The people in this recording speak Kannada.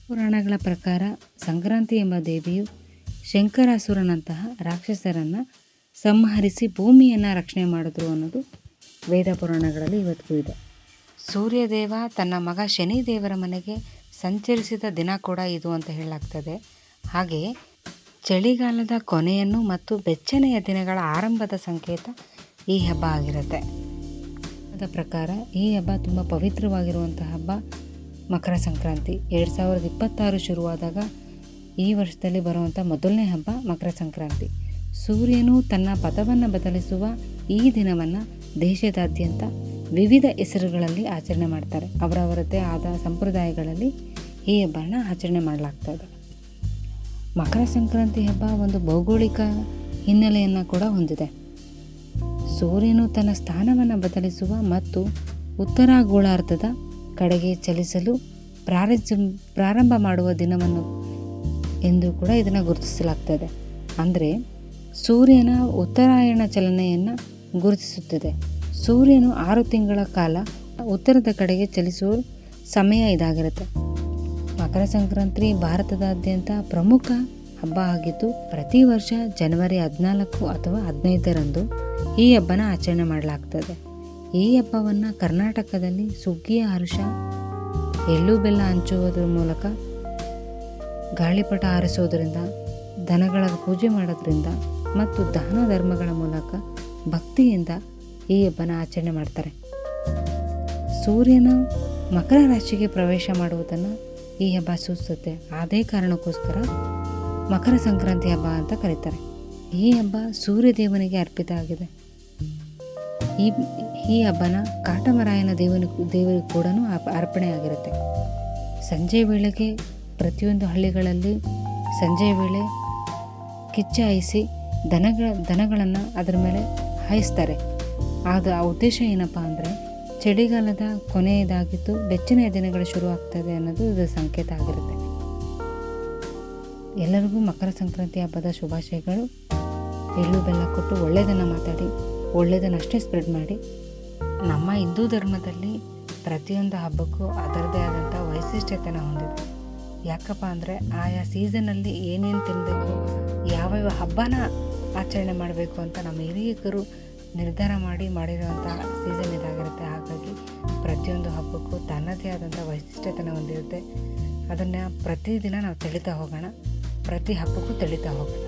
ಪುರಾಣಗಳ ಪ್ರಕಾರ ಸಂಕ್ರಾಂತಿ ಎಂಬ ದೇವಿಯು ಶಂಕರಾಸುರನಂತಹ ರಾಕ್ಷಸರನ್ನು ಸಂಹರಿಸಿ ಭೂಮಿಯನ್ನು ರಕ್ಷಣೆ ಮಾಡಿದ್ರು ಅನ್ನೋದು ವೇದ ಪುರಾಣಗಳಲ್ಲಿ ಇವತ್ತಿಗೂ ಇದೆ. ಸೂರ್ಯದೇವ ತನ್ನ ಮಗ ಶನಿದೇವರ ಮನೆಗೆ ಸಂಚರಿಸಿದ ದಿನ ಕೂಡ ಇದು ಅಂತ ಹೇಳಲಾಗ್ತದೆ. ಹಾಗೆಯೇ ಚಳಿಗಾಲದ ಕೊನೆಯನ್ನು ಮತ್ತು ಬೆಚ್ಚನೆಯ ದಿನಗಳ ಆರಂಭದ ಸಂಕೇತ ಈ ಹಬ್ಬ ಆಗಿರುತ್ತೆ. ಅದರ ಪ್ರಕಾರ ಈ ಹಬ್ಬ ತುಂಬ ಪವಿತ್ರವಾಗಿರುವಂಥ ಹಬ್ಬ ಮಕರ ಸಂಕ್ರಾಂತಿ. 2026 ಶುರುವಾದಾಗ ಈ ವರ್ಷದಲ್ಲಿ ಬರುವಂಥ ಮೊದಲನೇ ಹಬ್ಬ ಮಕರ ಸಂಕ್ರಾಂತಿ. ಸೂರ್ಯನು ತನ್ನ ಪಥವನ್ನು ಬದಲಿಸುವ ಈ ದಿನವನ್ನು ದೇಶದಾದ್ಯಂತ ವಿವಿಧ ಹೆಸರುಗಳಲ್ಲಿ ಆಚರಣೆ ಮಾಡ್ತಾರೆ. ಅವರವರದ್ದೇ ಆದ ಸಂಪ್ರದಾಯಗಳಲ್ಲಿ ಈ ಹಬ್ಬನ ಆಚರಣೆ ಮಾಡಲಾಗ್ತದೆ. ಮಕರ ಸಂಕ್ರಾಂತಿ ಹಬ್ಬ ಒಂದು ಭೌಗೋಳಿಕ ಹಿನ್ನೆಲೆಯನ್ನು ಕೂಡ ಹೊಂದಿದೆ. ಸೂರ್ಯನು ತನ್ನ ಸ್ಥಾನವನ್ನು ಬದಲಿಸುವ ಮತ್ತು ಉತ್ತರ ಗೋಳಾರ್ಧದ ಕಡೆಗೆ ಚಲಿಸಲು ಪ್ರಾರಂಭ ಮಾಡುವ ದಿನವನ್ನು ಎಂದು ಕೂಡ ಇದನ್ನು ಗುರುತಿಸಲಾಗ್ತದೆ. ಅಂದರೆ ಸೂರ್ಯನ ಉತ್ತರಾಯಣ ಚಲನೆಯನ್ನು ಗುರುತಿಸುತ್ತದೆ. ಸೂರ್ಯನು 6 ತಿಂಗಳ ಕಾಲ ಉತ್ತರದ ಕಡೆಗೆ ಚಲಿಸುವ ಸಮಯ ಇದಾಗಿರುತ್ತೆ. ಮಕರ ಸಂಕ್ರಾಂತಿ ಭಾರತದಾದ್ಯಂತ ಪ್ರಮುಖ ಹಬ್ಬ ಆಗಿದ್ದು ಪ್ರತಿ ವರ್ಷ ಜನವರಿ 14 ಅಥವಾ 15ರಂದು ಈ ಹಬ್ಬನ ಆಚರಣೆ ಮಾಡಲಾಗ್ತದೆ. ಈ ಹಬ್ಬವನ್ನು ಕರ್ನಾಟಕದಲ್ಲಿ ಸುಗ್ಗಿಯ ಹರುಷ, ಎಳ್ಳು ಬೆಲ್ಲ ಹಂಚುವುದರ ಮೂಲಕ, ಗಾಳಿಪಟ ಹಾರಿಸೋದರಿಂದ, ದನಗಳ ಪೂಜೆ ಮಾಡೋದ್ರಿಂದ ಮತ್ತು ದಾನ ಧರ್ಮಗಳ ಮೂಲಕ ಭಕ್ತಿಯಿಂದ ಈ ಹಬ್ಬನ ಆಚರಣೆ ಮಾಡ್ತಾರೆ. ಸೂರ್ಯನು ಮಕರ ರಾಶಿಗೆ ಪ್ರವೇಶ ಮಾಡುವುದನ್ನು ಈ ಹಬ್ಬ ಸೂಚಿಸುತ್ತೆ. ಅದೇ ಕಾರಣಕ್ಕೋಸ್ಕರ ಮಕರ ಸಂಕ್ರಾಂತಿ ಹಬ್ಬ ಅಂತ ಕರೀತಾರೆ. ಈ ಹಬ್ಬ ಸೂರ್ಯದೇವನಿಗೆ ಅರ್ಪಿತ ಆಗಿದೆ. ಈ ಹಬ್ಬನ ಕಾಟಮರಾಯನ ದೇವರಿಗೂ ಕೂಡ ಅರ್ಪಣೆ ಆಗಿರುತ್ತೆ. ಸಂಜೆ ವೇಳೆಗೆ ಪ್ರತಿಯೊಂದು ಹಳ್ಳಿಗಳಲ್ಲಿ ಸಂಜೆ ವೇಳೆ ಕಿಚ್ಚ ಹಾಯಿಸಿ ದನಗಳನ್ನು ಅದರ ಮೇಲೆ ಹಾಯಿಸ್ತಾರೆ. ಆ ಉದ್ದೇಶ ಏನಪ್ಪ ಅಂದರೆ ಚಳಿಗಾಲದ ಕೊನೆಯದಾಗಿದ್ದು ಬೆಚ್ಚನೆಯ ದಿನಗಳು ಶುರು ಆಗ್ತದೆ ಅನ್ನೋದು ಇದರ ಸಂಕೇತ ಆಗಿರುತ್ತೆ. ಎಲ್ಲರಿಗೂ ಮಕರ ಸಂಕ್ರಾಂತಿ ಹಬ್ಬದ ಶುಭಾಶಯಗಳು. ಎಳ್ಳು ಬೆಲ್ಲ ಕೊಟ್ಟು ಒಳ್ಳೆಯದನ್ನು ಮಾತಾಡಿ ಒಳ್ಳೆಯದನ್ನಷ್ಟೇ ಸ್ಪ್ರೆಡ್ ಮಾಡಿ. ನಮ್ಮ ಹಿಂದೂ ಧರ್ಮದಲ್ಲಿ ಪ್ರತಿಯೊಂದು ಹಬ್ಬಕ್ಕೂ ಅದರದೇ ಆದಂಥ ವೈಶಿಷ್ಟ್ಯತೆನ ಹೊಂದಿದೆ. ಯಾಕಪ್ಪ ಅಂದರೆ ಆಯಾ ಸೀಸನಲ್ಲಿ ಏನೇನು ತಿನ್ನಬೇಕು, ಯಾವ್ಯಾವ ಹಬ್ಬನ ಆಚರಣೆ ಮಾಡಬೇಕು ಅಂತ ನಮ್ಮ ಹಿರಿಯರು ನಿರ್ಧಾರ ಮಾಡಿರುವಂಥ ಸೀಸನ್ ಇದಾಗಿರುತ್ತೆ. ಹಾಗಾಗಿ ಪ್ರತಿಯೊಂದು ಹಬ್ಬಕ್ಕೂ ತನ್ನದೇ ಆದಂಥ ವೈಶಿಷ್ಟ್ಯತೆನ ಹೊಂದಿರುತ್ತೆ. ಅದನ್ನು ಪ್ರತಿದಿನ ನಾವು ತಿಳಿತಾ ಹೋಗೋಣ, ಪ್ರತಿ ಹಬ್ಬಕ್ಕೂ ತಿಳಿತಾ ಹೋಗೋಣ.